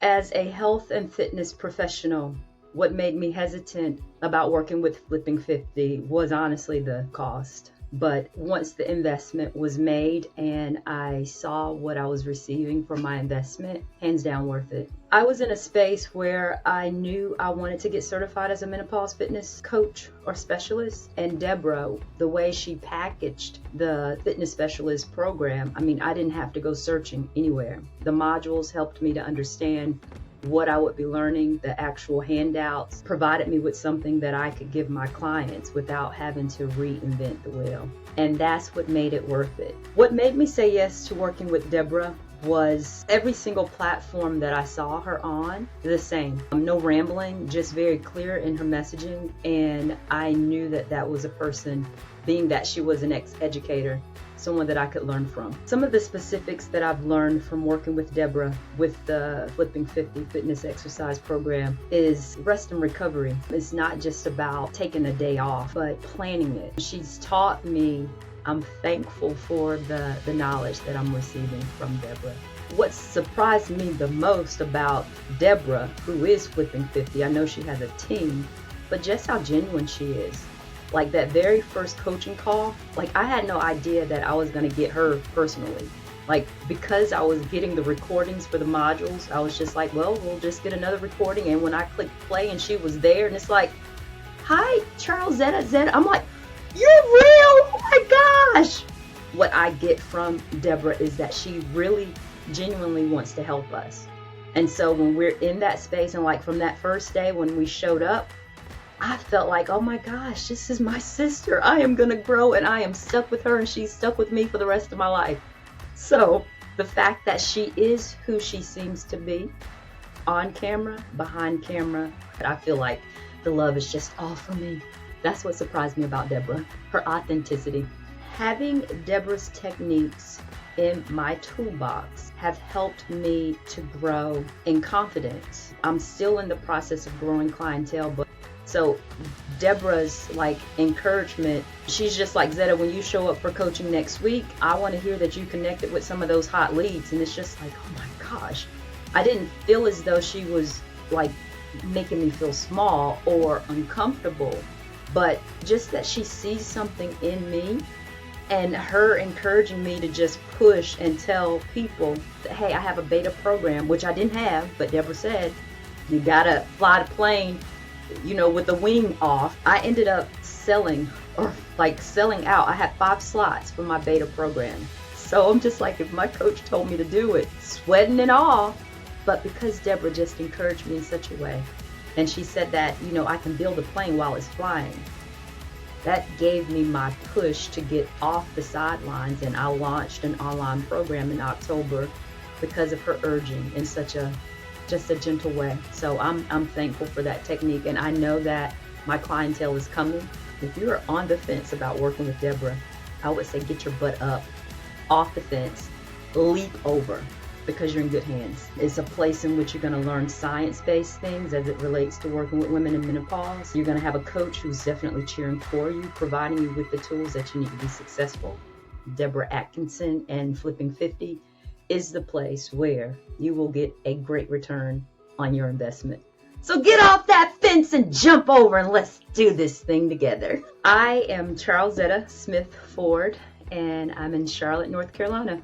As a health and fitness professional, what made me hesitant about working with Flipping 50 was honestly the cost. But once the investment was made and I saw what I was receiving for my investment, hands down worth it. I was in a space where I knew I wanted to get certified as a menopause fitness coach or specialist. And Debra, the way she packaged the fitness specialist program, I mean, I didn't have to go searching anywhere. The modules helped me to understand what I would be learning. The actual handouts provided me with something that I could give my clients without having to reinvent the wheel. And that's what made it worth it. What made me say yes to working with Debra was every single platform that I saw her on, the same. No rambling, just very clear in her messaging. And I knew that that was a person, being that she was an ex-educator, someone that I could learn from. Some of the specifics that I've learned from working with Debra with the Flipping 50 fitness exercise program is rest and recovery. It's not just about taking a day off, but planning it. She's taught me. I'm thankful for the knowledge that I'm receiving from Debra. What surprised me the most about Debra, who is Flipping 50, I know she has a team, but just how genuine she is. Like that very first coaching call, like I had no idea that I was gonna get her personally. Like because I was getting the recordings for the modules, I was just like, well, we'll just get another recording. And when I clicked play and she was there and it's like, hi, Charleszetta. I'm like, you're real, oh my gosh. What I get from Debra is that she really genuinely wants to help us. And so when we're in that space and like from that first day when we showed up, I felt like, oh my gosh, this is my sister. I am going to grow and I am stuck with her and she's stuck with me for the rest of my life. So the fact that she is who she seems to be on camera, behind camera, I feel like the love is just all for me. That's what surprised me about Debra, her authenticity. Having Debra's techniques in my toolbox have helped me to grow in confidence. I'm still in the process of growing clientele, but so Debra's like encouragement, she's just like, Zetta, when you show up for coaching next week, I want to hear that you connected with some of those hot leads. And it's just like, oh my gosh, I didn't feel as though she was like making me feel small or uncomfortable, but just that she sees something in me and her encouraging me to just push and tell people that, hey, I have a beta program, which I didn't have, but Debra said, you gotta fly the plane, you know, with the wing off. I ended up selling out. I had 5 slots for my beta program. So I'm just like, if my coach told me to do it, sweating and all. But because Debra just encouraged me in such a way, and she said that, you know, I can build a plane while it's flying, that gave me my push to get off the sidelines. And I launched an online program in October because of her urging in such a just a gentle way. So I'm thankful for that technique, and I know that my clientele is coming. If you're on the fence about working with Debra, I would say get your butt up off the fence, leap over, because you're in good hands. It's a place in which you're going to learn science-based things as it relates to working with women in menopause. You're going to have a coach who's definitely cheering for you, providing you with the tools that you need to be successful. Debra Atkinson and Flipping 50 is the place where you will get a great return on your investment. So get off that fence and jump over and let's do this thing together. I am Charleszetta Smith Ford and I'm in Charlotte, North Carolina.